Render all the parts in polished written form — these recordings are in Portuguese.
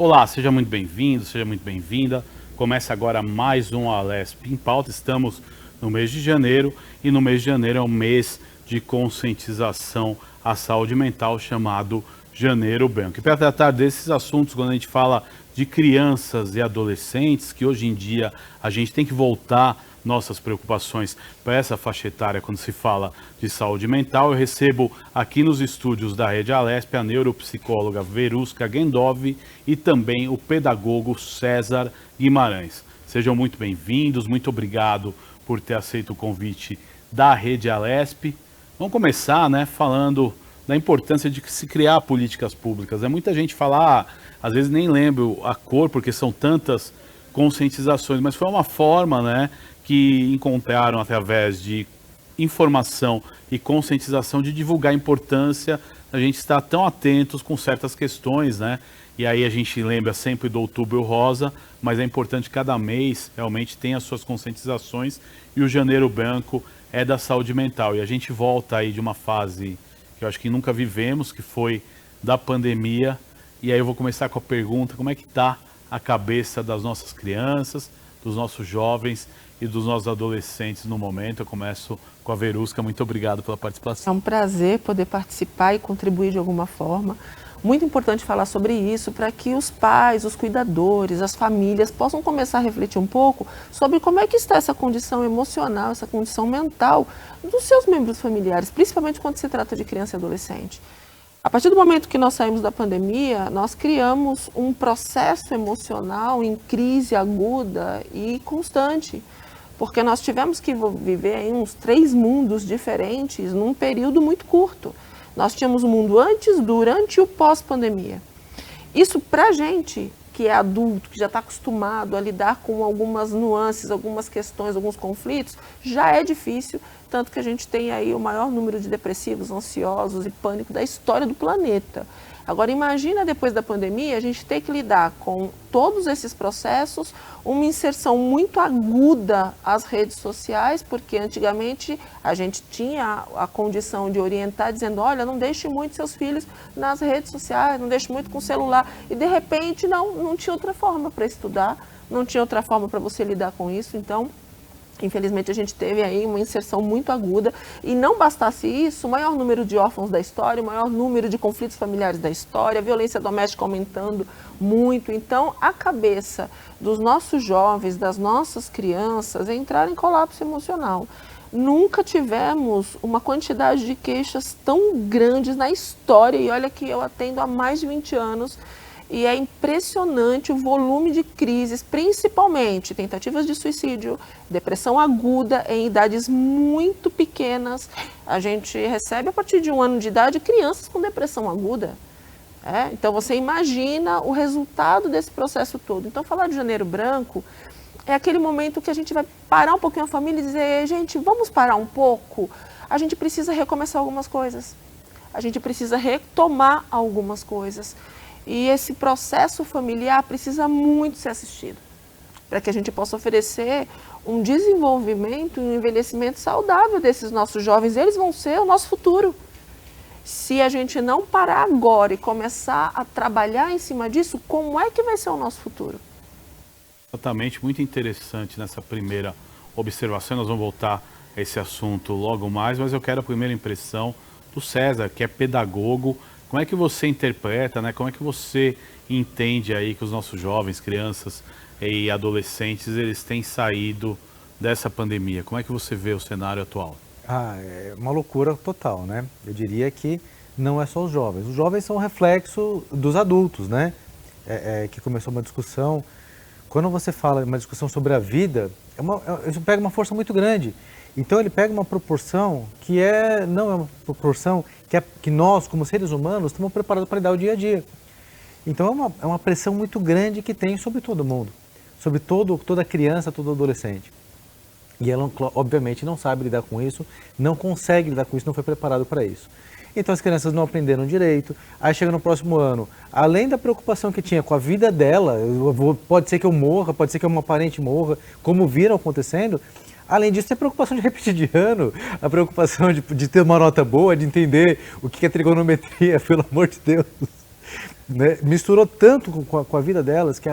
Olá, seja muito bem-vindo, seja muito bem-vinda. Começa agora mais um Alesp em Pauta. Estamos no mês de janeiro e no mês de janeiro é um mês de conscientização à saúde mental chamado Janeiro Branco. E para tratar desses assuntos, quando a gente fala de crianças e adolescentes, que hoje em dia a gente tem que voltar nossas preocupações para essa faixa etária quando se fala de saúde mental, eu recebo aqui nos estúdios da Rede Alesp a neuropsicóloga Verusca Gendov e também o pedagogo César Guimarães. Sejam muito bem-vindos, muito obrigado por ter aceito o convite da Rede Alesp. Vamos começar, falando da importância de se criar políticas públicas. Muita gente fala, às vezes nem lembro a cor, porque são tantas conscientizações, mas foi uma forma, que encontraram através de informação e conscientização de divulgar a importância da gente estar tão atentos com certas questões, E aí a gente lembra sempre do Outubro Rosa, mas é importante que cada mês realmente tenha as suas conscientizações e o Janeiro Branco é da saúde mental. E a gente volta aí de uma fase que eu acho que nunca vivemos, que foi da pandemia. E aí eu vou começar com a pergunta, como é que está a cabeça das nossas crianças, dos nossos jovens e dos nossos adolescentes no momento? Eu começo com a Verusca. Muito obrigado pela participação. É um prazer poder participar e contribuir de alguma forma. Muito importante falar sobre isso para que os pais, os cuidadores, as famílias possam começar a refletir um pouco sobre como é que está essa condição emocional, essa condição mental dos seus membros familiares, principalmente quando se trata de criança e adolescente. A partir do momento que nós saímos da pandemia, nós criamos um processo emocional em crise aguda e constante, porque nós tivemos que viver em uns 3 mundos diferentes num período muito curto. Nós tínhamos o mundo antes, durante e o pós-pandemia. Isso para a gente, que é adulto, que já está acostumado a lidar com algumas nuances, algumas questões, alguns conflitos, já é difícil, tanto que a gente tem aí o maior número de depressivos, ansiosos e pânico da história do planeta. Agora imagina depois da pandemia a gente ter que lidar com todos esses processos, uma inserção muito aguda às redes sociais, porque antigamente a gente tinha a condição de orientar dizendo, olha, não deixe muito seus filhos nas redes sociais, não deixe muito com o celular, e de repente não tinha outra forma para estudar, não tinha outra forma para você lidar com isso, então infelizmente a gente teve aí uma inserção muito aguda e não bastasse isso, o maior número de órfãos da história, o maior número de conflitos familiares da história, a violência doméstica aumentando muito. Então a cabeça dos nossos jovens, das nossas crianças é entrar em colapso emocional. Nunca tivemos uma quantidade de queixas tão grandes na história e olha que eu atendo há mais de 20 anos. E é impressionante o volume de crises, principalmente tentativas de suicídio, depressão aguda em idades muito pequenas. A gente recebe a partir de 1 ano de idade crianças com depressão aguda. Então você imagina o resultado desse processo todo. Então falar de Janeiro Branco é aquele momento que a gente vai parar um pouquinho a família e dizer, gente, vamos parar um pouco? A gente precisa recomeçar algumas coisas. A gente precisa retomar algumas coisas. E esse processo familiar precisa muito ser assistido, para que a gente possa oferecer um desenvolvimento e um envelhecimento saudável desses nossos jovens. Eles vão ser o nosso futuro. Se a gente não parar agora e começar a trabalhar em cima disso, como é que vai ser o nosso futuro? Exatamente, muito interessante nessa primeira observação. Nós vamos voltar a esse assunto logo mais, mas eu quero a primeira impressão do César, que é pedagogo. Como é que você interpreta, Como é que você entende aí que os nossos jovens, crianças e adolescentes, eles têm saído dessa pandemia? Como é que você vê o cenário atual? É uma loucura total, Eu diria que não é só os jovens. Os jovens são um reflexo dos adultos, Que começou uma discussão. Quando você fala uma discussão sobre a vida, isso pega uma força muito grande. Então ele pega uma proporção que não é uma proporção que nós, como seres humanos, estamos preparados para lidar o dia a dia. Então é uma pressão muito grande que tem sobre todo mundo, sobre toda criança, todo adolescente. E ela, obviamente, não sabe lidar com isso, não consegue lidar com isso, não foi preparado para isso. Então as crianças não aprenderam direito, aí chega no próximo ano, além da preocupação que tinha com a vida dela, pode ser que eu morra, pode ser que uma parente morra, como viram acontecendo. Além disso, tem a preocupação de repetir de ano, a preocupação de ter uma nota boa, de entender o que é trigonometria, pelo amor de Deus. né, misturou tanto com a vida delas que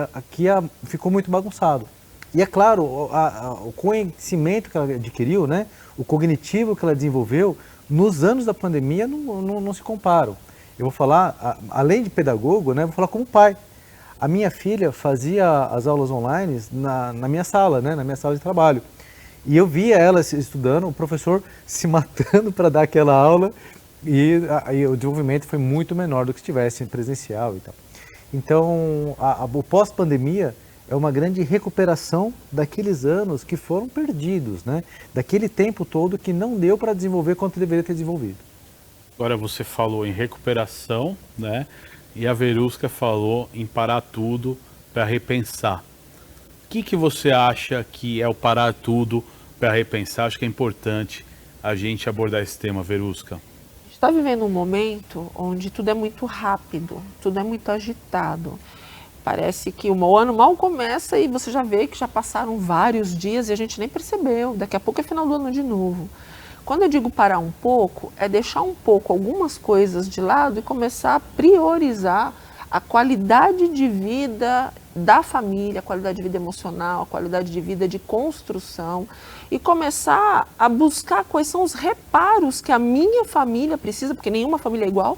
ficou muito bagunçado. E é claro, o conhecimento que ela adquiriu, né, o cognitivo que ela desenvolveu, nos anos da pandemia não se comparam. Eu vou falar, além de pedagogo, né, vou falar como pai. A minha filha fazia as aulas online na minha sala, né, na minha sala de trabalho. E eu via ela estudando, o professor se matando para dar aquela aula e o desenvolvimento foi muito menor do que se estivesse presencial e tal. Então, o pós-pandemia é uma grande recuperação daqueles anos que foram perdidos, né? Daquele tempo todo que não deu para desenvolver quanto deveria ter desenvolvido. Agora você falou em recuperação, né? E a Verusca falou em parar tudo para repensar. O que você acha que é o parar tudo para repensar? Acho que é importante a gente abordar esse tema, Verusca. A gente está vivendo um momento onde tudo é muito rápido, tudo é muito agitado. Parece que o ano mal começa e você já vê que já passaram vários dias e a gente nem percebeu. Daqui a pouco é final do ano de novo. Quando eu digo parar um pouco, é deixar um pouco algumas coisas de lado e começar a priorizar a qualidade de vida da família, a qualidade de vida emocional, a qualidade de vida de construção e começar a buscar quais são os reparos que a minha família precisa, porque nenhuma família é igual.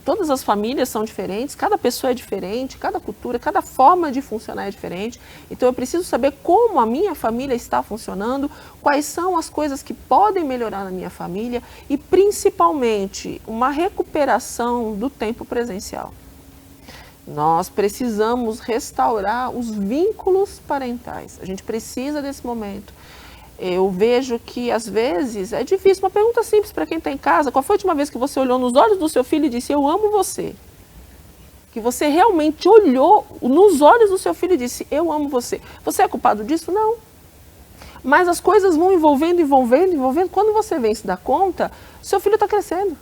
Todas as famílias são diferentes, cada pessoa é diferente, cada cultura, cada forma de funcionar é diferente. Então eu preciso saber como a minha família está funcionando, quais são as coisas que podem melhorar na minha família e principalmente uma recuperação do tempo presencial. Nós precisamos restaurar os vínculos parentais. A gente precisa desse momento. Eu vejo que, às vezes, é difícil. Uma pergunta simples para quem está em casa. Qual foi a última vez que você olhou nos olhos do seu filho e disse, eu amo você? Que você realmente olhou nos olhos do seu filho e disse, eu amo você. Você é culpado disso? Não. Mas as coisas vão envolvendo. Quando você vem se dar conta, seu filho está crescendo.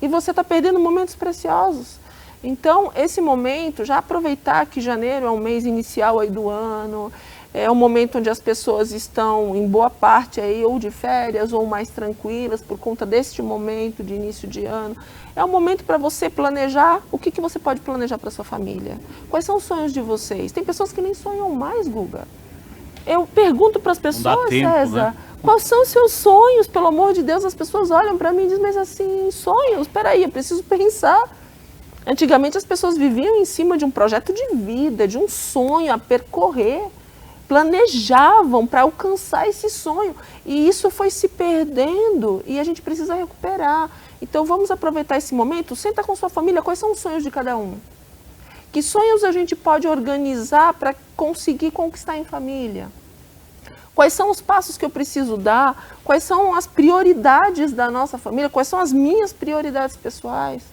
E você está perdendo momentos preciosos. Então, esse momento, já aproveitar que janeiro é um mês inicial aí do ano, é um momento onde as pessoas estão, em boa parte, aí, ou de férias ou mais tranquilas por conta deste momento de início de ano. É um momento para você planejar o que você pode planejar para sua família. Quais são os sonhos de vocês? Tem pessoas que nem sonham mais, Guga. Eu pergunto para as pessoas, tempo, César, né? quais são os seus sonhos? Pelo amor de Deus, as pessoas olham para mim e dizem, mas assim, sonhos? Espera aí, eu preciso pensar. Antigamente as pessoas viviam em cima de um projeto de vida, de um sonho a percorrer, planejavam para alcançar esse sonho e isso foi se perdendo e a gente precisa recuperar. Então vamos aproveitar esse momento, senta com sua família, quais são os sonhos de cada um? Que sonhos a gente pode organizar para conseguir conquistar em família? Quais são os passos que eu preciso dar? Quais são as prioridades da nossa família? Quais são as minhas prioridades pessoais?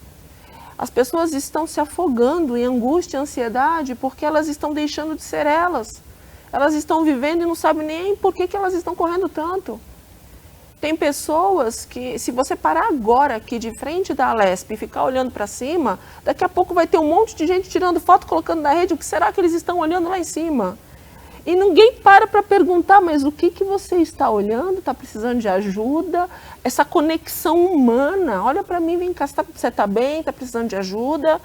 As pessoas estão se afogando em angústia e ansiedade porque elas estão deixando de ser elas. Elas estão vivendo e não sabem nem por que elas estão correndo tanto. Tem pessoas que, se você parar agora aqui de frente da Alesp e ficar olhando para cima, daqui a pouco vai ter um monte de gente tirando foto, colocando na rede, o que será que eles estão olhando lá em cima? E ninguém para perguntar, mas o que você está olhando? Está precisando de ajuda? Essa conexão humana, olha para mim, vem cá, você está bem? Está precisando de ajuda?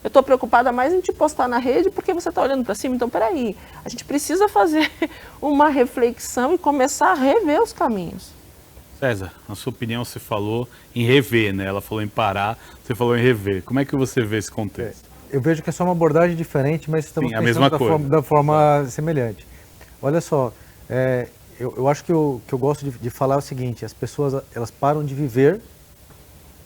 Eu estou preocupada mais em te postar na rede porque você está olhando para cima. Então, peraí, a gente precisa fazer uma reflexão e começar a rever os caminhos. César, na sua opinião, você falou em rever, né? Ela falou em parar, você falou em rever. Como é que você vê esse contexto? Eu vejo que é só uma abordagem diferente, mas estamos pensando da forma semelhante. Olha só, eu acho que o que eu gosto de falar é o seguinte, as pessoas elas param de viver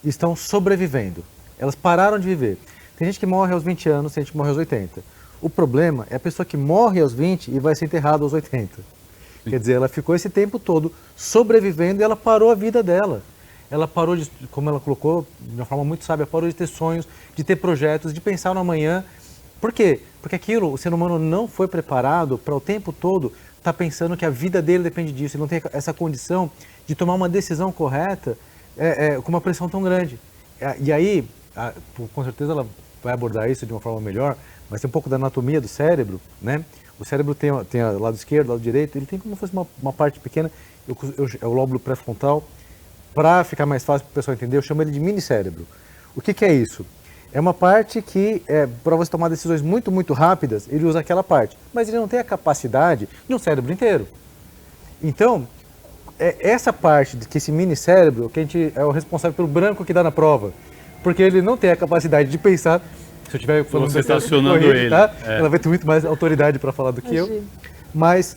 e estão sobrevivendo. Elas pararam de viver. Tem gente que morre aos 20 anos, tem gente que morre aos 80. O problema é a pessoa que morre aos 20 e vai ser enterrada aos 80. Sim. Quer dizer, ela ficou esse tempo todo sobrevivendo e ela parou a vida dela. Ela parou de, como ela colocou, de uma forma muito sábia, parou de ter sonhos, de ter projetos, de pensar no amanhã. Por quê? Porque aquilo, o ser humano não foi preparado para o tempo todo estar pensando que a vida dele depende disso. Ele não tem essa condição de tomar uma decisão correta com uma pressão tão grande. E aí, com certeza ela vai abordar isso de uma forma melhor, mas tem um pouco da anatomia do cérebro, né? O cérebro tem o lado esquerdo, o lado direito, ele tem como se fosse uma parte pequena, é o lóbulo pré-frontal. Para ficar mais fácil para o pessoal entender, eu chamo ele de mini-cérebro. O que é isso? É uma parte que, para você tomar decisões muito, muito rápidas, ele usa aquela parte. Mas ele não tem a capacidade de um cérebro inteiro. Então, essa parte, que esse mini cérebro, que a gente é o responsável pelo branco que dá na prova. Porque ele não tem a capacidade de pensar. Se eu estiver falando você está acionando ele. Tá? Ela vai ter muito mais autoridade para falar do que eu. Mas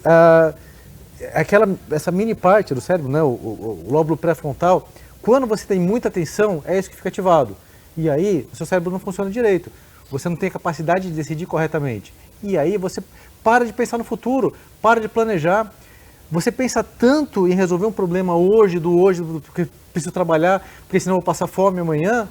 essa mini parte do cérebro, né, o lóbulo pré-frontal, quando você tem muita atenção, é isso que fica ativado. E aí, o seu cérebro não funciona direito. Você não tem a capacidade de decidir corretamente. E aí, você para de pensar no futuro, para de planejar. Você pensa tanto em resolver um problema hoje, porque preciso trabalhar, porque senão eu vou passar fome amanhã,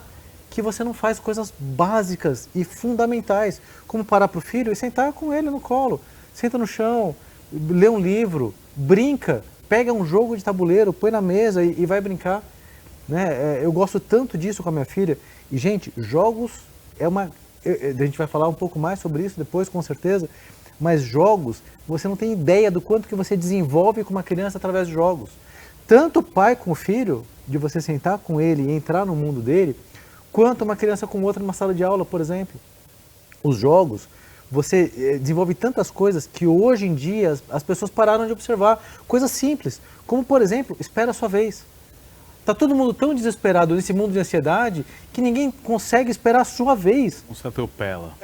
que você não faz coisas básicas e fundamentais, como parar para o filho e sentar com ele no colo. Senta no chão, lê um livro, brinca, pega um jogo de tabuleiro, põe na mesa e vai brincar. Né? Eu gosto tanto disso com a minha filha. E, gente, jogos a gente vai falar um pouco mais sobre isso depois, com certeza. Mas jogos, você não tem ideia do quanto que você desenvolve com uma criança através de jogos. Tanto o pai com o filho, de você sentar com ele e entrar no mundo dele, quanto uma criança com outra numa sala de aula, por exemplo. Os jogos, você desenvolve tantas coisas que hoje em dia as pessoas pararam de observar. Coisas simples, como, por exemplo, espera a sua vez. Está todo mundo tão desesperado nesse mundo de ansiedade que ninguém consegue esperar a sua vez. Não se atropela.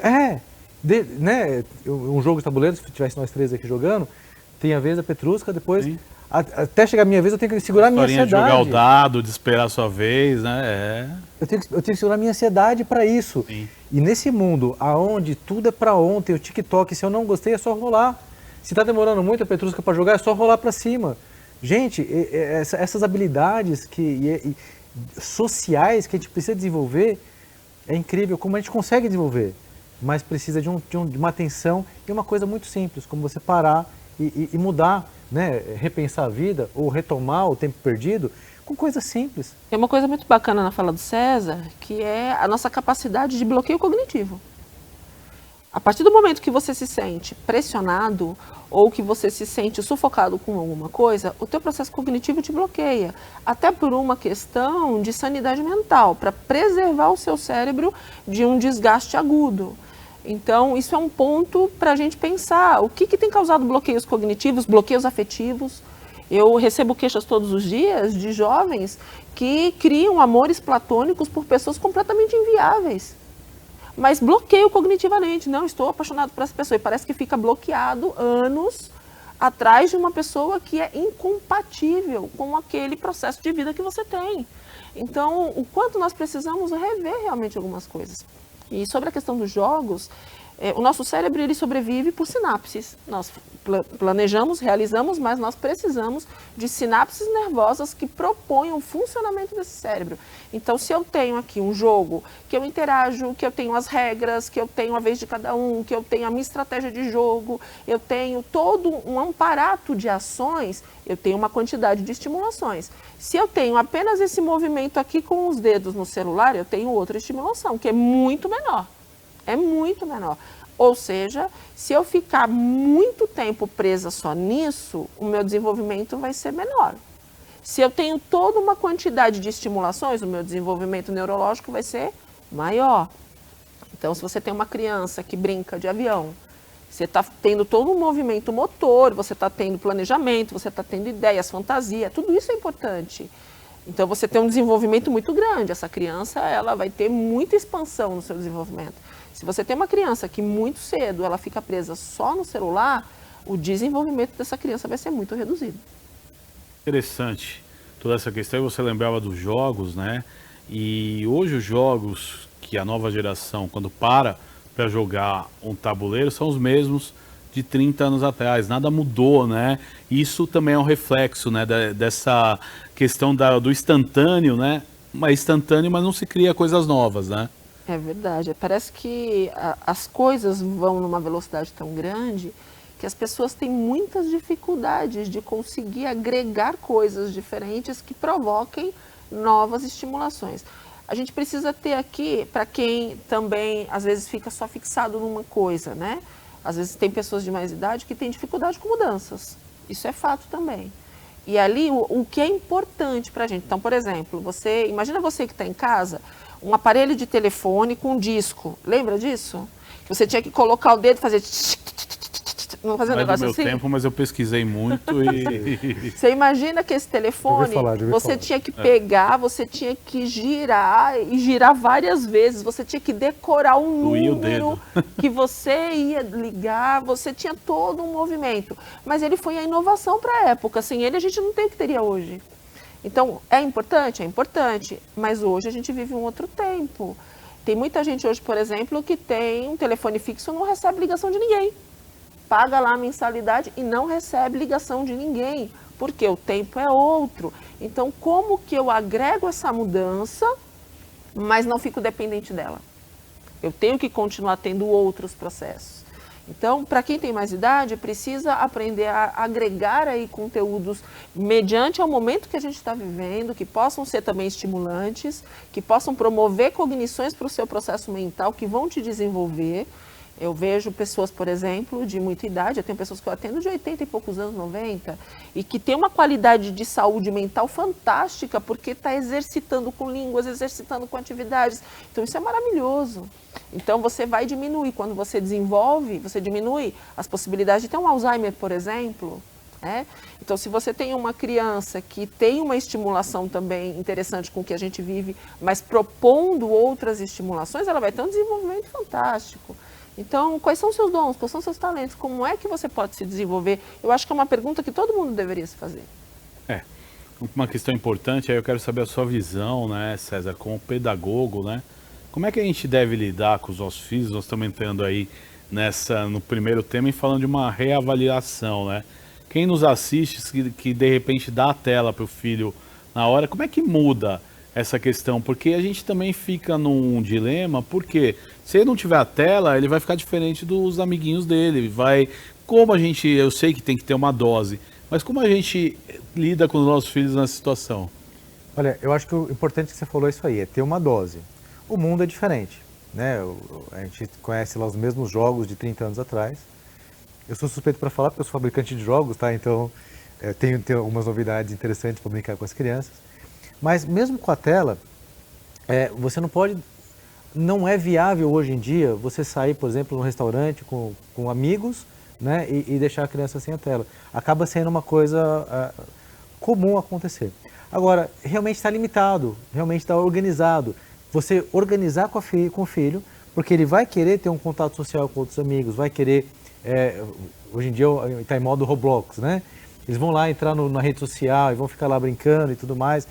Né? Um jogo de tabuleiro, se tivesse nós três aqui jogando, tem a vez da Petrusca, depois, até chegar a minha vez, eu tenho que segurar a minha ansiedade. De jogar o dado, de esperar a sua vez, né? Eu tenho que segurar a minha ansiedade para isso. Sim. E nesse mundo, onde tudo é para ontem, o TikTok, se eu não gostei, é só rolar. Se está demorando muito a Petrusca para jogar, é só rolar para cima. Gente, essas habilidades sociais que a gente precisa desenvolver, é incrível como a gente consegue desenvolver, mas precisa de uma atenção e uma coisa muito simples, como você parar e mudar, né? Repensar a vida ou retomar o tempo perdido com coisas simples. Tem uma coisa muito bacana na fala do César, que é a nossa capacidade de bloqueio cognitivo. A partir do momento que você se sente pressionado ou que você se sente sufocado com alguma coisa, o teu processo cognitivo te bloqueia, até por uma questão de sanidade mental, para preservar o seu cérebro de um desgaste agudo. Então, isso é um ponto para a gente pensar. O que tem causado bloqueios cognitivos, bloqueios afetivos? Eu recebo queixas todos os dias de jovens que criam amores platônicos por pessoas completamente inviáveis. Mas bloqueio cognitivamente, não, estou apaixonado por essa pessoa. E parece que fica bloqueado anos atrás de uma pessoa que é incompatível com aquele processo de vida que você tem. Então, o quanto nós precisamos rever realmente algumas coisas. E sobre a questão dos jogos, o nosso cérebro ele sobrevive por sinapses. Nós planejamos, realizamos, mas nós precisamos de sinapses nervosas que propõem o funcionamento desse cérebro. Então, se eu tenho aqui um jogo, que eu interajo, que eu tenho as regras, que eu tenho a vez de cada um, que eu tenho a minha estratégia de jogo, eu tenho todo um aparato de ações, eu tenho uma quantidade de estimulações. Se eu tenho apenas esse movimento aqui com os dedos no celular, eu tenho outra estimulação, que é muito menor. É muito menor. Ou seja, se eu ficar muito tempo presa só nisso, o meu desenvolvimento vai ser menor. Se eu tenho toda uma quantidade de estimulações, o meu desenvolvimento neurológico vai ser maior. Então, se você tem uma criança que brinca de avião, você está tendo todo um movimento motor, você está tendo planejamento, você está tendo ideias, fantasia, tudo isso é importante. Então, você tem um desenvolvimento muito grande. Essa criança ela vai ter muita expansão no seu desenvolvimento. Se você tem uma criança que muito cedo ela fica presa só no celular, o desenvolvimento dessa criança vai ser muito reduzido. Interessante toda essa questão. Você lembrava dos jogos, né? E hoje os jogos que a nova geração, quando para jogar um tabuleiro, são os mesmos de 30 anos atrás. Nada mudou, né? Isso também é um reflexo, né, dessa questão do instantâneo, né? Mas instantâneo, mas não se cria coisas novas, né? É verdade. Parece que as coisas vão numa velocidade tão grande que as pessoas têm muitas dificuldades de conseguir agregar coisas diferentes que provoquem novas estimulações. A gente precisa ter aqui, para quem também às vezes fica só fixado numa coisa, né? Às vezes tem pessoas de mais idade que têm dificuldade com mudanças. Isso é fato também. E ali o que é importante para a gente. Então, por exemplo, imagina você que está em casa, um aparelho de telefone com um disco. Lembra disso? Você tinha que colocar o dedo e fazer... Não fazer um Não é do negócio meu assim? tempo, mas eu pesquisei muito e... Você imagina que esse telefone, Já ouvi você falar. tinha que pegar, você tinha que girar e girar várias vezes, você tinha que decorar um Doía o número que você ia ligar, você tinha todo um movimento. Mas ele foi a inovação para a época, sem ele a gente não tem o que teria hoje. Então, é importante? É importante, mas hoje a gente vive um outro tempo. Tem muita gente hoje, por exemplo, que tem um telefone fixo e não recebe ligação de ninguém. Paga lá a mensalidade e não recebe ligação de ninguém, porque o tempo é outro. Então, como que eu agrego essa mudança, mas não fico dependente dela? Eu tenho que continuar tendo outros processos. Então, para quem tem mais idade, precisa aprender a agregar aí conteúdos mediante ao momento que a gente está vivendo, que possam ser também estimulantes, que possam promover cognições para o seu processo mental, que vão te desenvolver. Eu vejo pessoas, por exemplo, de muita idade, eu tenho pessoas que eu atendo de 80 e poucos anos, 90, e que tem uma qualidade de saúde mental fantástica, porque está exercitando com línguas, exercitando com atividades. Então, isso é maravilhoso. Então, você vai diminuir, quando você desenvolve, você diminui as possibilidades de ter um Alzheimer, por exemplo. Né? Então, se você tem uma criança que tem uma estimulação também interessante com o que a gente vive, mas propondo outras estimulações, ela vai ter um desenvolvimento fantástico. Então, quais são os seus dons? Quais são os seus talentos? Como é que você pode se desenvolver? Eu acho que é uma pergunta que todo mundo deveria se fazer. Uma questão importante, aí eu quero saber a sua visão, né, César, como pedagogo, né? Como é que a gente deve lidar com os nossos filhos? Nós estamos entrando aí no primeiro tema e falando de uma reavaliação, né? Quem nos assiste, que de repente dá a tela para o filho na hora, como é que muda essa questão? Porque a gente também fica num dilema, porque se ele não tiver a tela, ele vai ficar diferente dos amiguinhos dele, eu sei que tem que ter uma dose, mas como a gente lida com os nossos filhos nessa situação? Olha, eu acho que o importante que você falou é isso aí, é ter uma dose. O mundo é diferente, né? A gente conhece lá os mesmos jogos de 30 anos atrás. Eu sou suspeito para falar porque eu sou fabricante de jogos, tá? Então, tenho algumas novidades interessantes para brincar com as crianças. Mas mesmo com a tela, você não pode... Não é viável hoje em dia você sair, por exemplo, num restaurante com amigos, né, e deixar a criança sem a tela. Acaba sendo uma coisa comum acontecer. Agora, realmente está limitado, realmente está organizado. Você organizar com o filho, porque ele vai querer ter um contato social com outros amigos, vai querer... hoje em dia está em modo Roblox, né? Eles vão lá entrar na rede social e vão ficar lá brincando e tudo mais,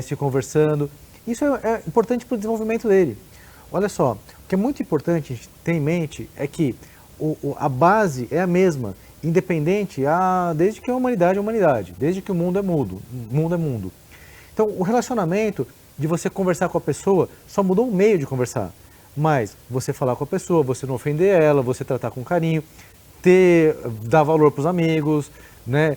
se conversando. Isso é importante para o desenvolvimento dele. Olha só, o que é muito importante a gente ter em mente é que a base é a mesma, independente desde que a humanidade é humanidade, desde que o mundo é mundo. Então, o relacionamento de você conversar com a pessoa só mudou o meio de conversar. Mas você falar com a pessoa, você não ofender ela, você tratar com carinho, dar valor para os amigos, né?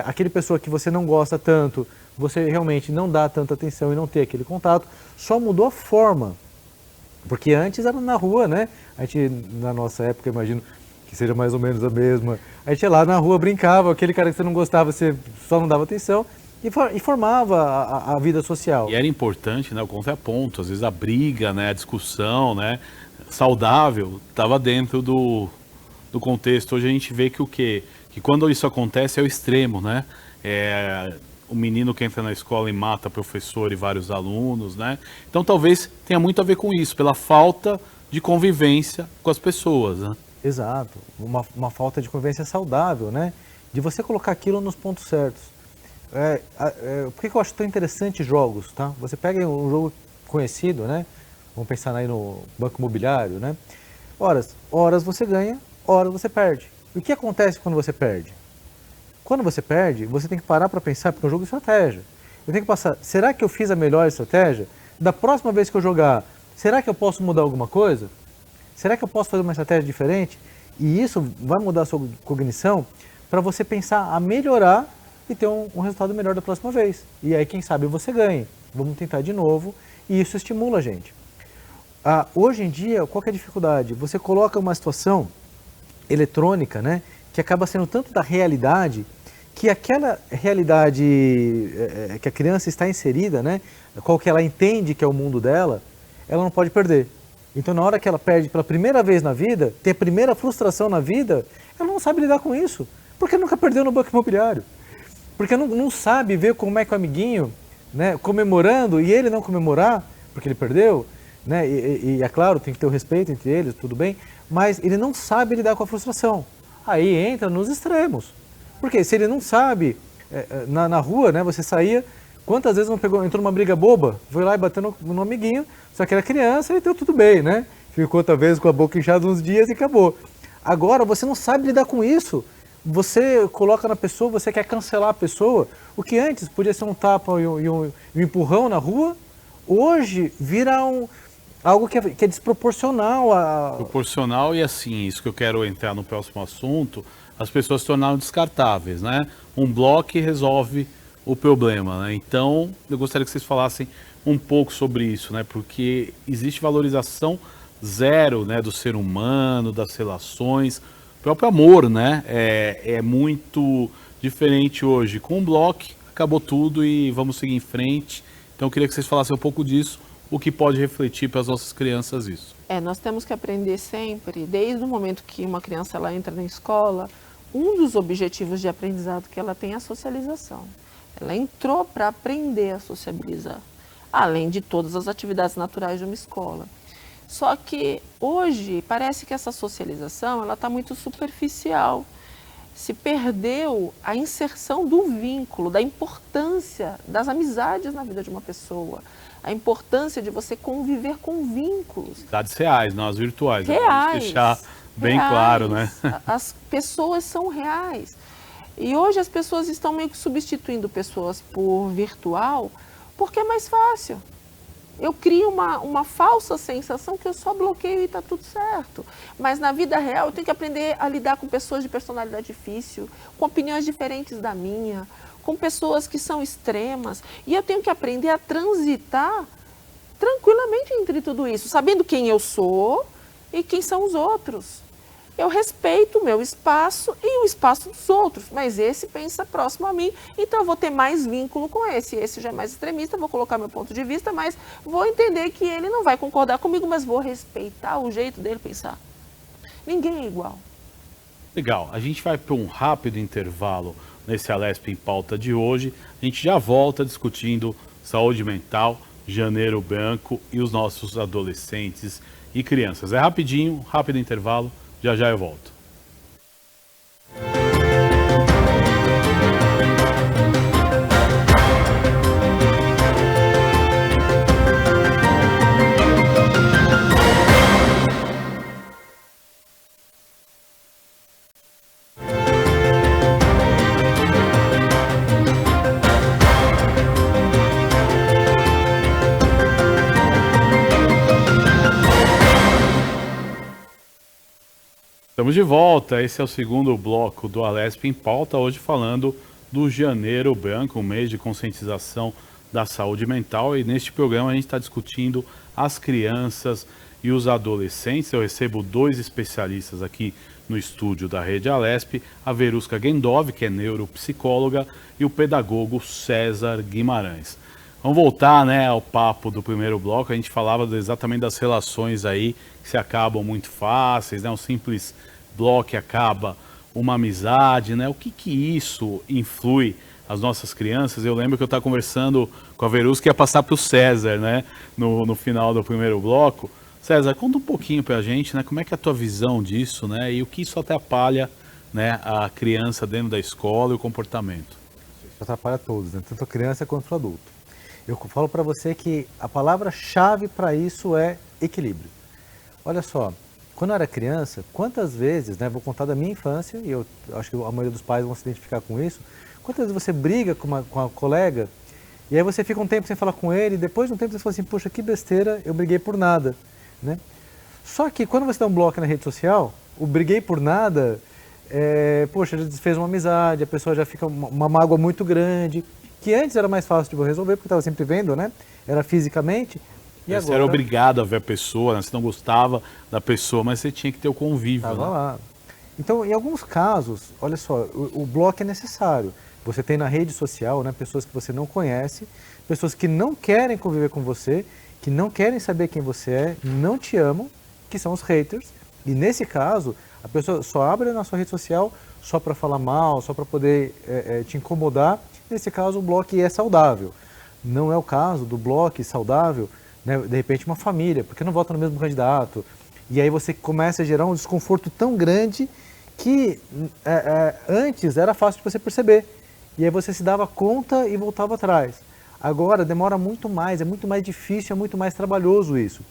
Aquele pessoa que você não gosta tanto, você realmente não dá tanta atenção e não ter aquele contato, só mudou a forma. Porque antes era na rua, né? A gente, na nossa época, imagino que seja mais ou menos a mesma. A gente ia lá na rua, brincava, aquele cara que você não gostava, você só não dava atenção e formava a vida social. E era importante, né? O contraponto, às vezes a briga, né? A discussão, né? Saudável, estava dentro do contexto. Hoje a gente vê que que quando isso acontece é o extremo, né? O menino que entra na escola e mata professor e vários alunos, né? Então talvez tenha muito a ver com isso, pela falta de convivência com as pessoas, né? Exato, uma falta de convivência saudável, né? De você colocar aquilo nos pontos certos. Por que eu acho tão interessante jogos, tá? Você pega um jogo conhecido, né? Vamos pensar aí no Banco Imobiliário, né? Horas você ganha, horas você perde. E o que acontece quando você perde? Quando você perde, você tem que parar para pensar, porque é um jogo de estratégia. Eu tenho que passar, será que eu fiz a melhor estratégia? Da próxima vez que eu jogar, será que eu posso mudar alguma coisa? Será que eu posso fazer uma estratégia diferente? E isso vai mudar a sua cognição para você pensar a melhorar e ter um resultado melhor da próxima vez. E aí, quem sabe, você ganhe. Vamos tentar de novo e isso estimula a gente. Hoje em dia, qual que é a dificuldade? Você coloca uma situação eletrônica, né, que acaba sendo tanto da realidade que aquela realidade que a criança está inserida, né, qual que ela entende que é o mundo dela, ela não pode perder. Então, na hora que ela perde pela primeira vez na vida, tem a primeira frustração na vida, ela não sabe lidar com isso, porque nunca perdeu no banco imobiliário. Porque não sabe ver como é que o amiguinho, né, comemorando e ele não comemorar, porque ele perdeu, né, e é claro, tem que ter o respeito entre eles, tudo bem, mas ele não sabe lidar com a frustração. Aí entra nos extremos. Porque se ele não sabe, na rua, né, você saía, quantas vezes entrou numa briga boba, foi lá e bateu no amiguinho, só que era criança e deu tudo bem, né? Ficou talvez com a boca inchada uns dias e acabou. Agora, você não sabe lidar com isso. Você coloca na pessoa, você quer cancelar a pessoa. O que antes podia ser um tapa e um empurrão na rua, hoje vira algo que é desproporcional. Proporcional e assim, isso que eu quero entrar no próximo assunto, as pessoas se tornaram descartáveis, né? Um bloco resolve o problema, né? Então, eu gostaria que vocês falassem um pouco sobre isso, né? Porque existe valorização zero, né, do ser humano, das relações, o próprio amor, né? É muito diferente hoje. Com um bloco, acabou tudo e vamos seguir em frente. Então, eu queria que vocês falassem um pouco disso, o que pode refletir para as nossas crianças isso. Nós temos que aprender sempre, desde o momento que uma criança ela entra na escola, um dos objetivos de aprendizado que ela tem é a socialização. Ela entrou para aprender a sociabilizar, além de todas as atividades naturais de uma escola. Só que hoje parece que essa socialização ela está muito superficial. Se perdeu a inserção do vínculo, da importância das amizades na vida de uma pessoa, a importância de você conviver com vínculos. Amizades reais, não as virtuais. Reais. Vamos deixar bem claro, né? As pessoas são reais. E hoje as pessoas estão meio que substituindo pessoas por virtual, porque é mais fácil. Eu crio uma falsa sensação que eu só bloqueio e está tudo certo. Mas na vida real eu tenho que aprender a lidar com pessoas de personalidade difícil, com opiniões diferentes da minha, com pessoas que são extremas. E eu tenho que aprender a transitar tranquilamente entre tudo isso, sabendo quem eu sou e quem são os outros. Eu respeito o meu espaço e o espaço dos outros, mas esse pensa próximo a mim, então eu vou ter mais vínculo com esse. Esse já é mais extremista, vou colocar meu ponto de vista, mas vou entender que ele não vai concordar comigo, mas vou respeitar o jeito dele pensar. Ninguém é igual. Legal, a gente vai para um rápido intervalo nesse Alesp em Pauta de hoje. A gente já volta discutindo saúde mental, Janeiro Branco e os nossos adolescentes e crianças. É rapidinho, rápido intervalo. Já já eu volto. Estamos de volta, esse é o segundo bloco do Alesp em Pauta, hoje falando do Janeiro Branco, um mês de conscientização da saúde mental, e neste programa a gente está discutindo as crianças e os adolescentes. Eu recebo dois especialistas aqui no estúdio da Rede Alesp, a Verusca Gendov, que é neuropsicóloga, e o pedagogo César Guimarães. Vamos voltar, né, ao papo do primeiro bloco. A gente falava exatamente das relações aí que se acabam muito fáceis, né, um simples bloco acaba uma amizade, né? O que isso influi as nossas crianças? Eu lembro que eu estava conversando com a Verusca que ia passar para o César, né, no final do primeiro bloco. César, conta um pouquinho para a gente, né, como é que é a tua visão disso, né, e o que isso atrapalha, né, a criança dentro da escola e o comportamento. Isso atrapalha todos, né, tanto a criança quanto o adulto. Eu falo para você que a palavra-chave para isso é equilíbrio. Olha só, quando eu era criança, quantas vezes, né, vou contar da minha infância, e eu acho que a maioria dos pais vão se identificar com isso, quantas vezes você briga com a colega, e aí você fica um tempo sem falar com ele, e depois de um tempo você fala assim, poxa, que besteira, eu briguei por nada, né? Só que quando você dá um bloco na rede social, o briguei por nada, poxa, já desfez uma amizade, a pessoa já fica uma mágoa muito grande, que antes era mais fácil de resolver, porque estava sempre vendo, né? Era fisicamente. E você agora era obrigado a ver a pessoa, né? Você não gostava da pessoa, mas você tinha que ter o convívio. Estava né? lá. Então, em alguns casos, olha só, o bloco é necessário. Você tem na rede social, né, pessoas que você não conhece, pessoas que não querem conviver com você, que não querem saber quem você é, não te amam, que são os haters. E nesse caso, a pessoa só abre na sua rede social só para falar mal, só para poder te incomodar. Nesse caso, o bloco é saudável. Não é o caso do bloco saudável, né, de repente uma família, porque não vota no mesmo candidato. E aí você começa a gerar um desconforto tão grande que antes era fácil de você perceber. E aí você se dava conta e voltava atrás. Agora demora muito mais, é muito mais difícil, é muito mais trabalhoso isso.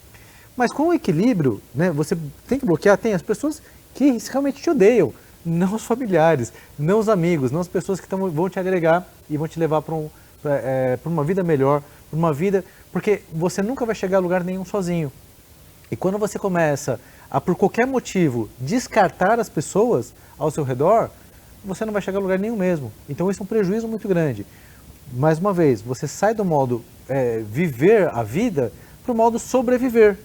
Mas com o equilíbrio, né, você tem que bloquear, tem as pessoas que realmente te odeiam, não os familiares, não os amigos, não as pessoas que vão te agregar e vão te levar para uma vida melhor, para uma vida... Porque você nunca vai chegar a lugar nenhum sozinho. E quando você começa a, por qualquer motivo, descartar as pessoas ao seu redor, você não vai chegar a lugar nenhum mesmo. Então isso é um prejuízo muito grande. Mais uma vez, você sai do modo viver a vida para o modo sobreviver.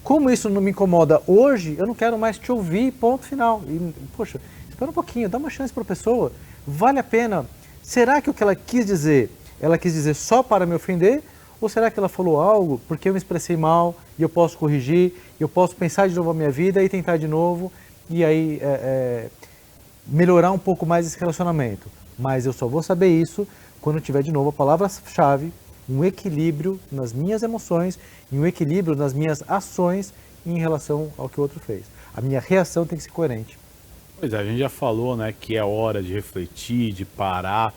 Como isso não me incomoda hoje, eu não quero mais te ouvir, ponto final. E, poxa, espera um pouquinho, dá uma chance para a pessoa. Vale a pena? Será que o que ela quis dizer só para me ofender? Ou será que ela falou algo porque eu me expressei mal e eu posso corrigir, eu posso pensar de novo a minha vida e tentar de novo e aí melhorar um pouco mais esse relacionamento? Mas eu só vou saber isso quando tiver de novo a palavra-chave, um equilíbrio nas minhas emoções e um equilíbrio nas minhas ações em relação ao que o outro fez. A minha reação tem que ser coerente. Pois é, a gente já falou, né, que é hora de refletir, de parar,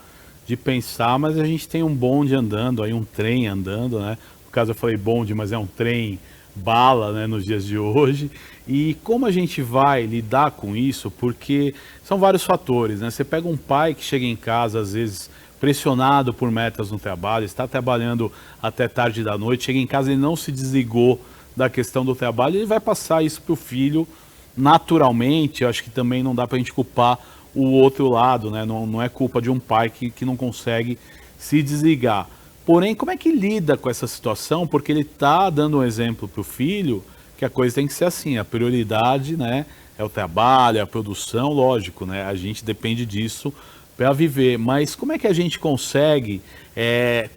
de pensar, mas a gente tem um bonde andando, aí um trem andando, né? No caso eu falei bonde, mas é um trem bala, né, nos dias de hoje. E como a gente vai lidar com isso? Porque são vários fatores, né? Você pega um pai que chega em casa, às vezes, pressionado por metas no trabalho, está trabalhando até tarde da noite, chega em casa e não se desligou da questão do trabalho, ele vai passar isso para o filho naturalmente. Eu acho que também não dá para a gente culpar o outro lado, né? Não é culpa de um pai que não consegue se desligar. Porém, como é que lida com essa situação? Porque ele está dando um exemplo para o filho que a coisa tem que ser assim, a prioridade, né, é o trabalho, a produção, lógico, né? A gente depende disso para viver, mas como é que a gente consegue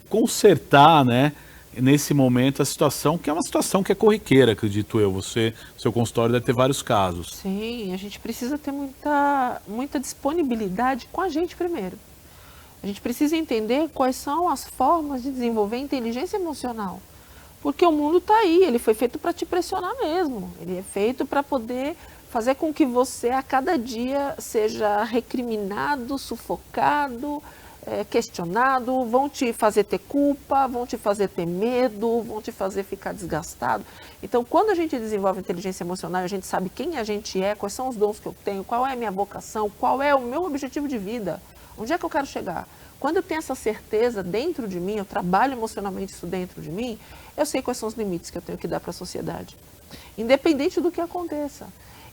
consertar, né, nesse momento a situação, que é uma situação que é corriqueira, acredito eu, seu consultório deve ter vários casos. Sim, a gente precisa ter muita disponibilidade com a gente primeiro. A gente precisa entender quais são as formas de desenvolver inteligência emocional. Porque o mundo está aí, ele foi feito para te pressionar mesmo, ele é feito para poder fazer com que você a cada dia seja recriminado, sufocado, questionado, vão te fazer ter culpa, vão te fazer ter medo, vão te fazer ficar desgastado. Então, quando a gente desenvolve inteligência emocional, a gente sabe quem a gente é, quais são os dons que eu tenho, qual é a minha vocação, qual é o meu objetivo de vida, onde é que eu quero chegar. Quando eu tenho essa certeza dentro de mim, eu trabalho emocionalmente isso dentro de mim, eu sei quais são os limites que eu tenho que dar para a sociedade. Independente do que aconteça.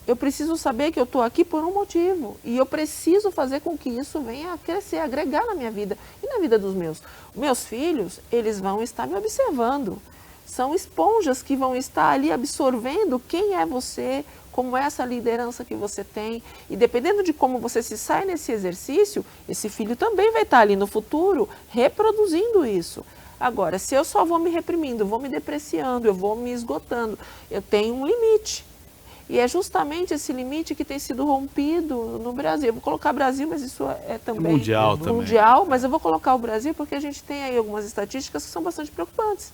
Eu preciso saber que eu estou aqui por um motivo e eu preciso fazer com que isso venha a crescer, a agregar na minha vida e na vida dos meus. Meus filhos, eles vão estar me observando. São esponjas que vão estar ali absorvendo quem é você, como é essa liderança que você tem. E dependendo de como você se sai nesse exercício, esse filho também vai estar ali no futuro reproduzindo isso. Agora, se eu só vou me reprimindo, vou me depreciando, eu vou me esgotando, eu tenho um limite. E é justamente esse limite que tem sido rompido no Brasil. Eu vou colocar Brasil, mas isso é também mundial, mas eu vou colocar o Brasil porque a gente tem aí algumas estatísticas que são bastante preocupantes.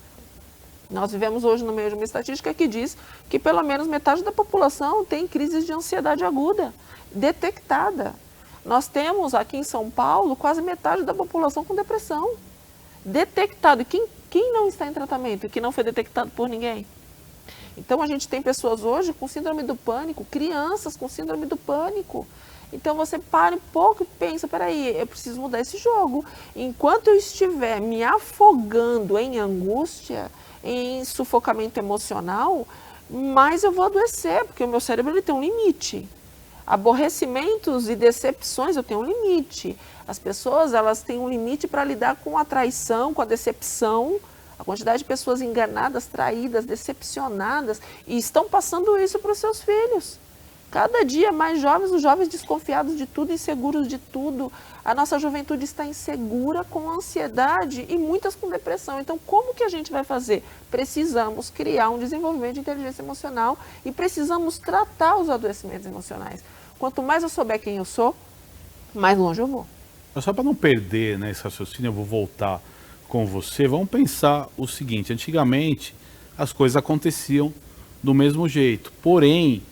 Nós vivemos hoje no meio de uma estatística que diz que pelo menos metade da população tem crises de ansiedade aguda, detectada. Nós temos aqui em São Paulo quase metade da população com depressão, detectado. E quem não está em tratamento e que não foi detectado por ninguém? Então, a gente tem pessoas hoje com síndrome do pânico, crianças com síndrome do pânico. Então, você para um pouco e pensa, peraí, eu preciso mudar esse jogo. Enquanto eu estiver me afogando em angústia, em sufocamento emocional, mais eu vou adoecer, porque o meu cérebro ele tem um limite. Aborrecimentos e decepções, eu tenho um limite. As pessoas, elas têm um limite para lidar com a traição, com a decepção, a quantidade de pessoas enganadas, traídas, decepcionadas, e estão passando isso para os seus filhos. Cada dia mais jovens, os jovens desconfiados de tudo, inseguros de tudo. A nossa juventude está insegura, com ansiedade e muitas com depressão. Então, como que a gente vai fazer? Precisamos criar um desenvolvimento de inteligência emocional e precisamos tratar os adoecimentos emocionais. Quanto mais eu souber quem eu sou, mais longe eu vou. Só para não perder, né, esse raciocínio, eu vou voltar com você. Vamos pensar o seguinte: antigamente as coisas aconteciam do mesmo jeito, porém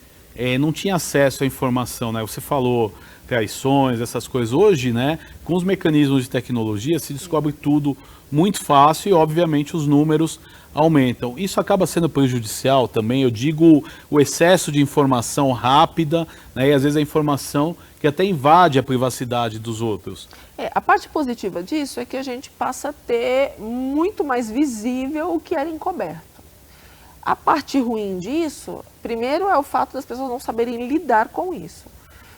não tinha acesso à informação, né? Você falou traições, essas coisas. Hoje, né, com os mecanismos de tecnologia, se descobre tudo muito fácil e, obviamente, os números aumentam. Isso acaba sendo prejudicial também, eu digo, o excesso de informação rápida, né, e às vezes a informação que até invade a privacidade dos outros. A parte positiva disso é que a gente passa a ter muito mais visível o que era encoberto. A parte ruim disso, primeiro é o fato das pessoas não saberem lidar com isso.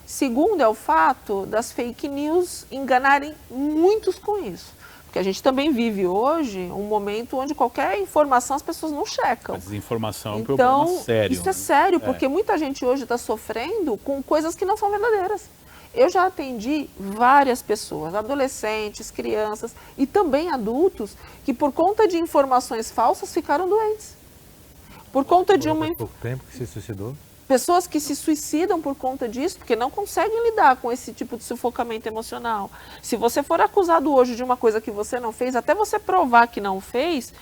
Segundo é o fato das fake news enganarem muitos com isso. Porque a gente também vive hoje um momento onde qualquer informação as pessoas não checam. A desinformação é um problema sério. Isso é sério, porque muita gente hoje está sofrendo com coisas que não são verdadeiras. Eu já atendi várias pessoas, adolescentes, crianças e também adultos, que por conta de informações falsas ficaram doentes. Por conta de uma... pouco tempo que se suicidou? Pessoas que se suicidam por conta disso, porque não conseguem lidar com esse tipo de sufocamento emocional. Se você for acusado hoje de uma coisa que você não fez, até você provar que não fez,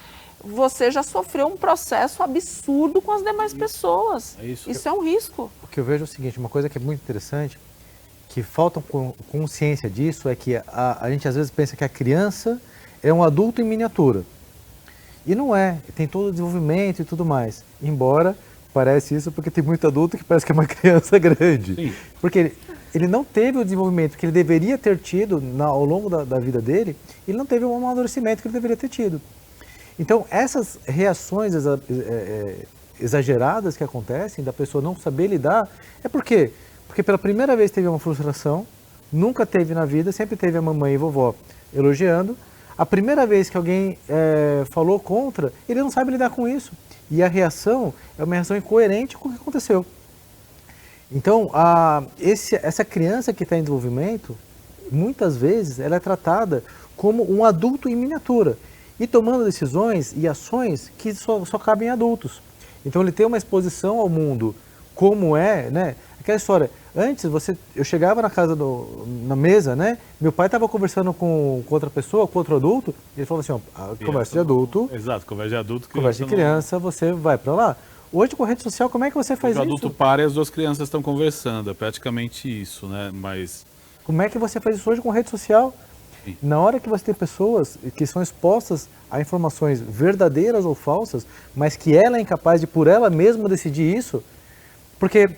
você já sofreu um processo absurdo com as demais pessoas. Isso é um risco. O que eu vejo é o seguinte, uma coisa que é muito interessante, que falta consciência disso, é que a gente às vezes pensa que a criança é um adulto em miniatura. E não é, tem todo o desenvolvimento e tudo mais. Embora parece isso porque tem muito adulto que parece que é uma criança grande. Sim. Porque ele não teve o desenvolvimento que ele deveria ter tido ao longo da vida dele, ele não teve o amadurecimento que ele deveria ter tido. Então, essas reações exageradas que acontecem, da pessoa não saber lidar, é por quê? Porque pela primeira vez teve uma frustração, nunca teve na vida, sempre teve a mamãe e a vovó elogiando. A primeira vez que alguém falou contra, ele não sabe lidar com isso. E a reação é uma reação incoerente com o que aconteceu. Então, essa criança que está em desenvolvimento, muitas vezes, ela é tratada como um adulto em miniatura. E tomando decisões e ações que só cabem a adultos. Então, ele tem uma exposição ao mundo como é, né? Aquela história, antes eu chegava na casa, na mesa, né? Meu pai estava conversando com outra pessoa, com outro adulto, e ele falou assim, ó, conversa de adulto. Exato, conversa de adulto. Conversa de criança, você vai para lá. Hoje com rede social, como é que você faz isso? O adulto para e as duas crianças estão conversando, é praticamente isso, né? Mas... Como é que você faz isso hoje com rede social? Sim. Na hora que você tem pessoas que são expostas a informações verdadeiras ou falsas, mas que ela é incapaz de por ela mesma decidir isso, porque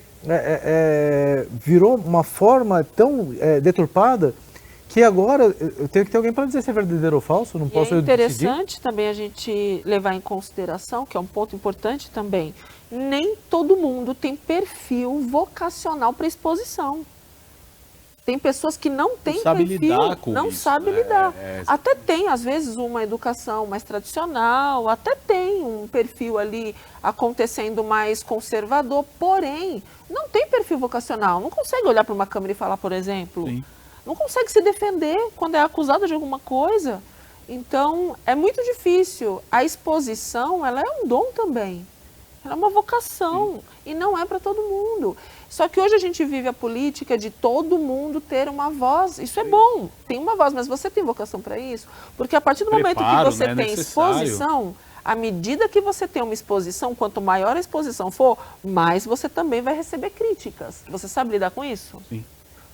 virou uma forma tão deturpada que agora eu tenho que ter alguém para dizer se é verdadeiro ou falso, não posso eu decidir. É interessante também a gente levar em consideração, que é um ponto importante também, nem todo mundo tem perfil vocacional para exposição. Tem pessoas que não têm perfil, não sabem lidar. Até tem, às vezes, uma educação mais tradicional, até tem um perfil ali acontecendo mais conservador, porém, não tem perfil vocacional, não consegue olhar para uma câmera e falar, por exemplo. Sim. Não consegue se defender quando é acusado de alguma coisa. Então, é muito difícil. A exposição, ela é um dom também. Ela é uma vocação. Sim. E não é para todo mundo. Só que hoje a gente vive a política de todo mundo ter uma voz. Isso é bom, tem uma voz, mas você tem vocação para isso? Porque a partir do momento que você tem exposição, à medida que você tem uma exposição, quanto maior a exposição for, mais você também vai receber críticas. Você sabe lidar com isso? Sim.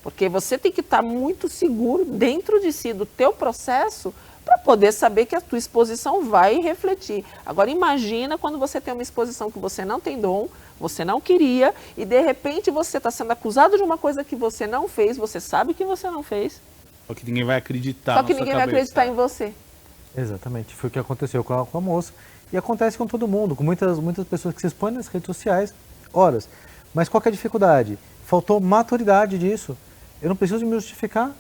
Porque você tem que estar muito seguro dentro de si, do teu processo, para poder saber que a tua exposição vai refletir. Agora imagina quando você tem uma exposição que você não tem dom, você não queria, e de repente você está sendo acusado de uma coisa que você não fez, você sabe que você não fez. Só que ninguém vai acreditar Só que ninguém vai acreditar em você. Exatamente, foi o que aconteceu com a moça. E acontece com todo mundo, com muitas pessoas que se expõem nas redes sociais, horas. Mas qual que é a dificuldade? Faltou maturidade disso. Eu não preciso me justificar.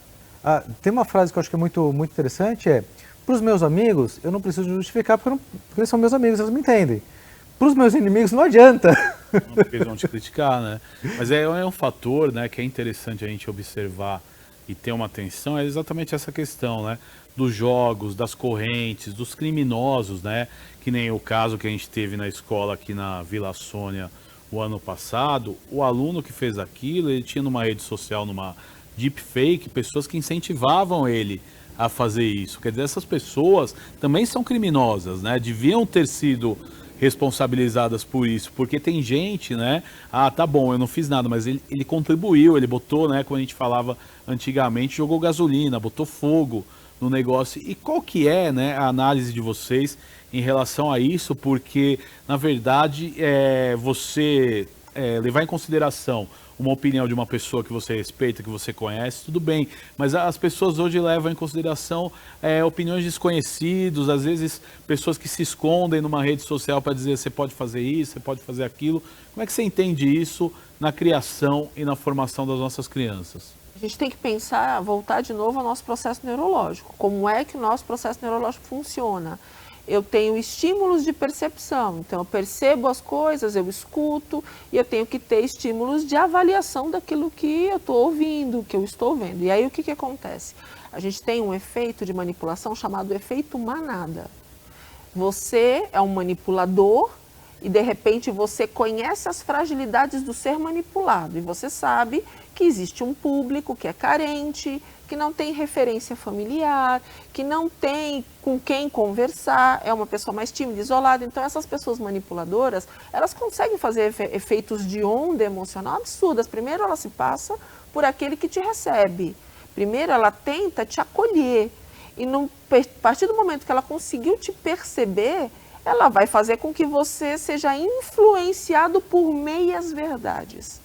Tem uma frase que eu acho que é muito interessante, para os meus amigos, eu não preciso justificar porque eles são meus amigos, eles me entendem. Para os meus inimigos não adianta. Porque eles vão te criticar, né? Mas é um fator, né, que é interessante a gente observar e ter uma atenção, é exatamente essa questão, né? Dos jogos, das correntes, dos criminosos, né? Que nem o caso que a gente teve na escola aqui na Vila Sônia o ano passado. O aluno que fez aquilo, ele tinha numa rede social, numa deepfake, pessoas que incentivavam ele a fazer isso. Quer dizer, essas pessoas também são criminosas, né? Deviam ter sido responsabilizadas por isso, porque tem gente, né? Ah, tá bom, eu não fiz nada, mas ele contribuiu, ele botou, né? Como a gente falava antigamente, jogou gasolina, botou fogo no negócio. E qual que é, né, a análise de vocês em relação a isso? Porque, na verdade, você levar em consideração uma opinião de uma pessoa que você respeita, que você conhece, tudo bem. Mas as pessoas hoje levam em consideração opiniões de desconhecidos, às vezes pessoas que se escondem numa rede social para dizer você pode fazer isso, você pode fazer aquilo. Como é que você entende isso na criação e na formação das nossas crianças? A gente tem que pensar, voltar de novo ao nosso processo neurológico. Como é que o nosso processo neurológico funciona? Eu tenho estímulos de percepção, então eu percebo as coisas, eu escuto, e eu tenho que ter estímulos de avaliação daquilo que eu estou ouvindo, que eu estou vendo. E aí o que acontece? A gente tem um efeito de manipulação chamado efeito manada. Você é um manipulador e de repente você conhece as fragilidades do ser manipulado e você sabe que existe um público que é carente, que não tem referência familiar, que não tem com quem conversar, é uma pessoa mais tímida, isolada. Então essas pessoas manipuladoras, elas conseguem fazer efeitos de onda emocional absurdas. Primeiro ela se passa por aquele que te recebe. Primeiro ela tenta te acolher. E a partir do momento que ela conseguiu te perceber, ela vai fazer com que você seja influenciado por meias verdades.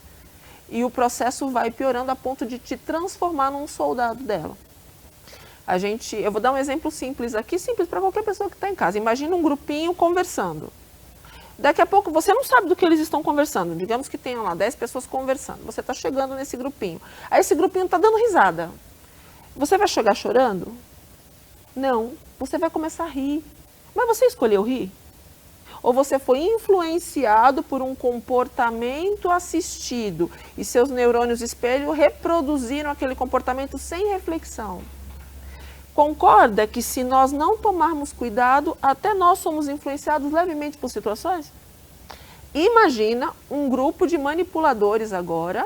E o processo vai piorando a ponto de te transformar num soldado dela. Eu vou dar um exemplo simples aqui, simples para qualquer pessoa que está em casa. Imagina um grupinho conversando. Daqui a pouco você não sabe do que eles estão conversando. Digamos que tenham lá 10 pessoas conversando. Você está chegando nesse grupinho. Aí esse grupinho está dando risada. Você vai chegar chorando? Não. Você vai começar a rir. Mas você escolheu rir? Ou você foi influenciado por um comportamento assistido e seus neurônios espelho reproduziram aquele comportamento sem reflexão? Concorda que se nós não tomarmos cuidado, até nós somos influenciados levemente por situações? Imagina um grupo de manipuladores agora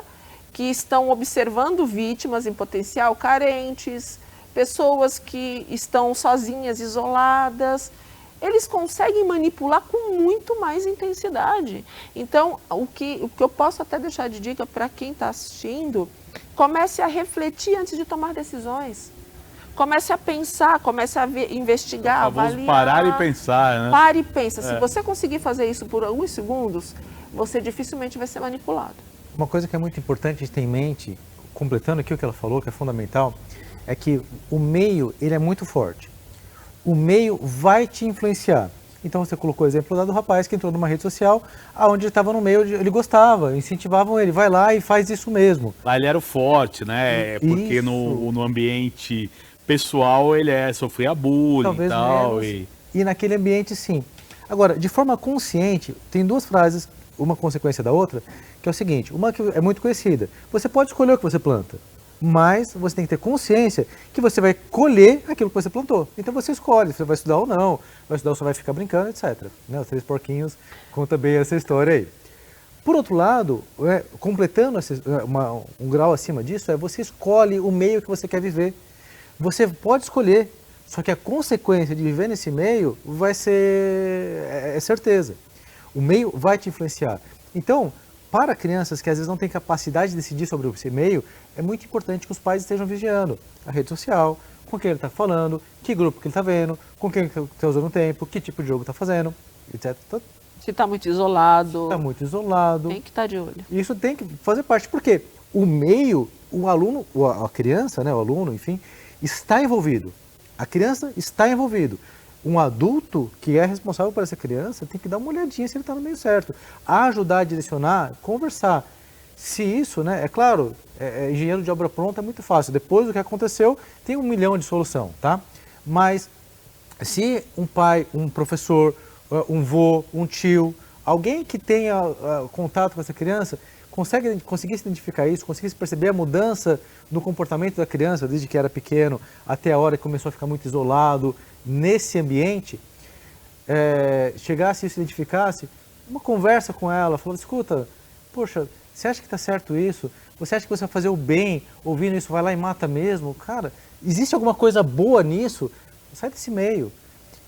que estão observando vítimas em potencial carentes, pessoas que estão sozinhas, isoladas. Eles conseguem manipular com muito mais intensidade. Então, o que eu posso até deixar de dica para quem está assistindo, comece a refletir antes de tomar decisões. Comece a pensar, comece a investigar, avaliar. Parar e pensar, né? Pare e pensa. Se você conseguir fazer isso por alguns segundos, você dificilmente vai ser manipulado. Uma coisa que é muito importante a gente ter em mente, completando aqui o que ela falou, que é fundamental, é que o meio, ele é muito forte. O meio vai te influenciar. Então você colocou o exemplo lá do rapaz que entrou numa rede social, onde ele estava no meio, ele gostava, incentivavam ele, vai lá e faz isso mesmo. Lá ele era o forte, né? Porque no ambiente pessoal ele sofria bullying. Talvez e tal. E naquele ambiente, sim. Agora, de forma consciente, tem duas frases, uma consequência da outra, que é o seguinte, uma que é muito conhecida. Você pode escolher o que você planta, mas você tem que ter consciência que você vai colher aquilo que você plantou. Então você escolhe, você vai estudar ou não, vai estudar ou só vai ficar brincando, etc. Né? Os 3 porquinhos conta bem essa história aí. Por outro lado, completando um grau acima disso, você escolhe o meio que você quer viver. Você pode escolher, só que a consequência de viver nesse meio vai ser certeza. O meio vai te influenciar. Então, para crianças que às vezes não têm capacidade de decidir sobre esse meio, é muito importante que os pais estejam vigiando a rede social, com quem ele está falando, que grupo que ele está vendo, com quem ele está usando o tempo, que tipo de jogo está fazendo, etc. Se está muito isolado. Está muito isolado. Tem que estar de olho. Isso tem que fazer parte, porque o meio, o aluno, a criança, né, o aluno, enfim, está envolvido. A criança está envolvido. Um adulto que é responsável por essa criança tem que dar uma olhadinha se ele está no meio certo. Ajudar a direcionar, conversar. Se isso, né, é claro, engenheiro de obra pronta é muito fácil. Depois do que aconteceu, tem 1 milhão de solução, tá? Mas se um pai, um professor, um vô, um tio, Alguém que tenha contato com essa criança conseguisse identificar isso, conseguisse perceber a mudança no comportamento da criança desde que era pequeno até a hora que começou a ficar muito isolado nesse ambiente, chegasse e se identificasse, uma conversa com ela, falando, escuta, poxa, você acha que está certo isso? Você acha que você vai fazer o bem ouvindo isso, vai lá e mata mesmo? Cara, existe alguma coisa boa nisso? Sai desse meio.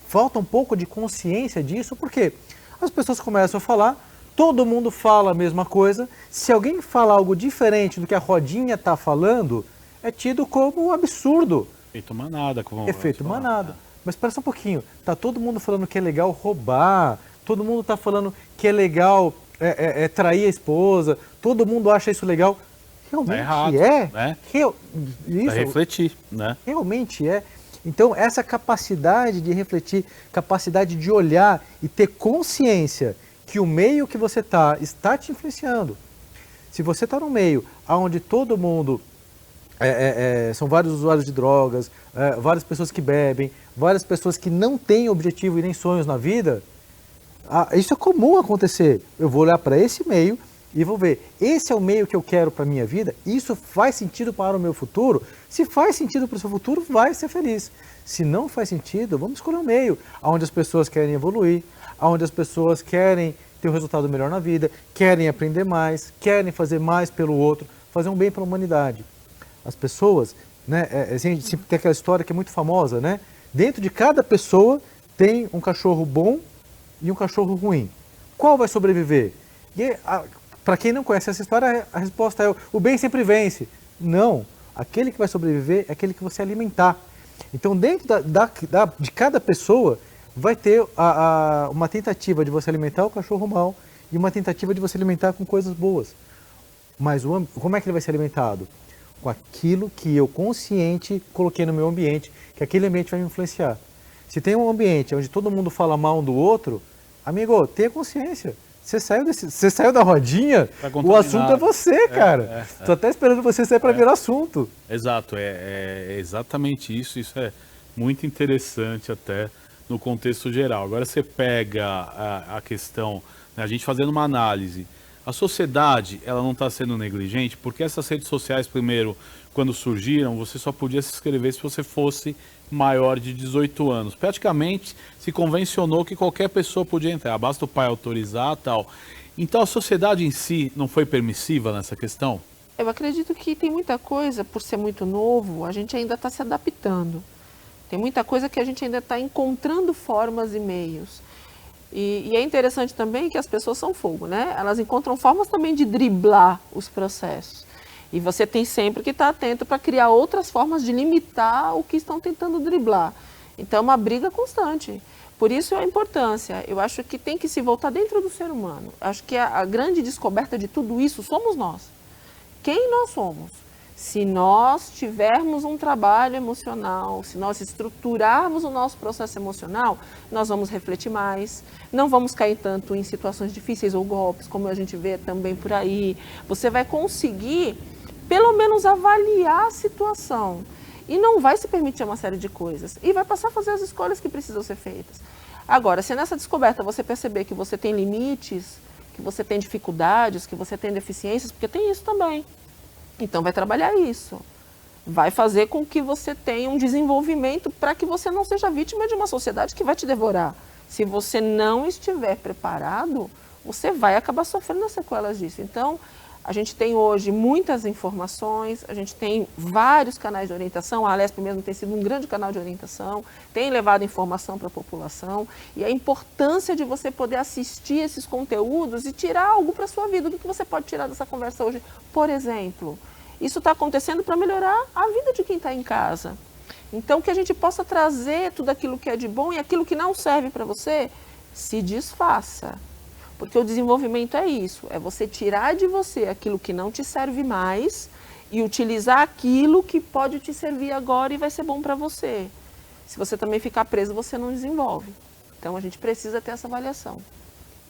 Falta um pouco de consciência disso, porque as pessoas começam a falar, todo mundo fala a mesma coisa, se alguém fala algo diferente do que a rodinha está falando, é tido como um absurdo. Efeito manada. Efeito manada. Mas espera só um pouquinho, tá todo mundo falando que é legal roubar, todo mundo está falando que é legal trair a esposa, todo mundo acha isso legal. Realmente errado, né? Isso, refletir, né? Realmente é. Então, essa capacidade de refletir, capacidade de olhar e ter consciência que o meio que você está te influenciando. Se você está num meio onde todo mundo são vários usuários de drogas, várias pessoas que bebem, várias pessoas que não têm objetivo e nem sonhos na vida, isso é comum acontecer. Eu vou olhar para esse meio e vou ver, esse é o meio que eu quero para a minha vida, isso faz sentido para o meu futuro? Se faz sentido para o seu futuro, vai ser feliz. Se não faz sentido, vamos escolher um meio onde as pessoas querem evoluir, onde as pessoas querem ter um resultado melhor na vida, querem aprender mais, querem fazer mais pelo outro, fazer um bem para a humanidade. As pessoas, né, tem aquela história que é muito famosa, né? Dentro de cada pessoa tem um cachorro bom e um cachorro ruim. Qual vai sobreviver? E para quem não conhece essa história, a resposta é o bem sempre vence. Não, aquele que vai sobreviver é aquele que você alimentar. Então, dentro de cada pessoa, vai ter uma tentativa de você alimentar o cachorro mal e uma tentativa de você alimentar com coisas boas. Mas como é que ele vai ser alimentado? Com aquilo que eu consciente coloquei no meu ambiente, que aquele ambiente vai me influenciar. Se tem um ambiente onde todo mundo fala mal um do outro, amigo, tenha consciência. Você saiu da rodinha, o assunto é você, cara. Estou até esperando você sair para virar assunto. Exato, é exatamente isso. Isso é muito interessante até no contexto geral. Agora você pega a questão, né, a gente fazendo uma análise. A sociedade, ela não está sendo negligente, porque essas redes sociais, primeiro, quando surgiram, você só podia se inscrever se você fosse maior de 18 anos. Praticamente se convencionou que qualquer pessoa podia entrar, basta o pai autorizar e tal. Então a sociedade em si não foi permissiva nessa questão? Eu acredito que tem muita coisa, por ser muito novo, a gente ainda está se adaptando. Tem muita coisa que a gente ainda está encontrando formas e meios. E é interessante também que as pessoas são fogo, né? Elas encontram formas também de driblar os processos. E você tem sempre que estar atento para criar outras formas de limitar o que estão tentando driblar. Então é uma briga constante. Por isso a importância. Eu acho que tem que se voltar dentro do ser humano. Acho que a grande descoberta de tudo isso somos nós. Quem nós somos? Se nós tivermos um trabalho emocional, se nós estruturarmos o nosso processo emocional, nós vamos refletir mais, não vamos cair tanto em situações difíceis ou golpes, como a gente vê também por aí. Você vai conseguir, pelo menos, avaliar a situação e não vai se permitir uma série de coisas e vai passar a fazer as escolhas que precisam ser feitas. Agora, se nessa descoberta você perceber que você tem limites, que você tem dificuldades, que você tem deficiências, porque tem isso também. Então vai trabalhar isso, vai fazer com que você tenha um desenvolvimento para que você não seja vítima de uma sociedade que vai te devorar. Se você não estiver preparado, você vai acabar sofrendo as sequelas disso. Então, a gente tem hoje muitas informações, a gente tem vários canais de orientação, a Alesp mesmo tem sido um grande canal de orientação, tem levado informação para a população, e a importância de você poder assistir esses conteúdos e tirar algo para a sua vida. O que você pode tirar dessa conversa hoje? Por exemplo, isso está acontecendo para melhorar a vida de quem está em casa. Então, que a gente possa trazer tudo aquilo que é de bom e aquilo que não serve para você, se desfaça. Porque o desenvolvimento é isso, é você tirar de você aquilo que não te serve mais e utilizar aquilo que pode te servir agora e vai ser bom para você. Se você também ficar preso, você não desenvolve. Então a gente precisa ter essa avaliação.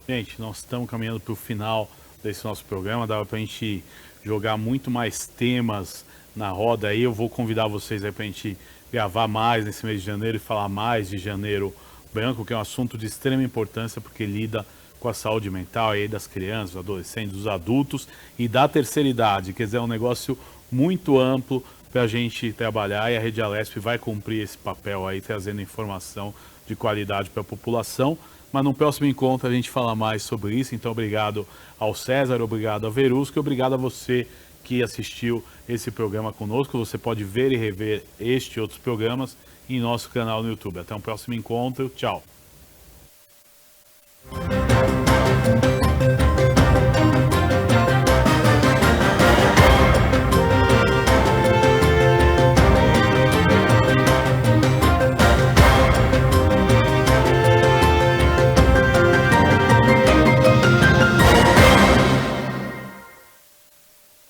Gente, nós estamos caminhando para o final desse nosso programa, dava para a gente jogar muito mais temas na roda aí. Eu vou convidar vocês aí para a gente gravar mais nesse mês de janeiro e falar mais de Janeiro Branco, que é um assunto de extrema importância porque lida com a saúde mental aí das crianças, dos adolescentes, dos adultos e da terceira idade. Quer dizer, é um negócio muito amplo para a gente trabalhar, e a Rede Alesp vai cumprir esse papel aí, trazendo informação de qualidade para a população. Mas no próximo encontro a gente fala mais sobre isso. Então, obrigado ao César, obrigado ao Verusca, obrigado a você que assistiu esse programa conosco. Você pode ver e rever este e outros programas em nosso canal no YouTube. Até um próximo encontro. Tchau.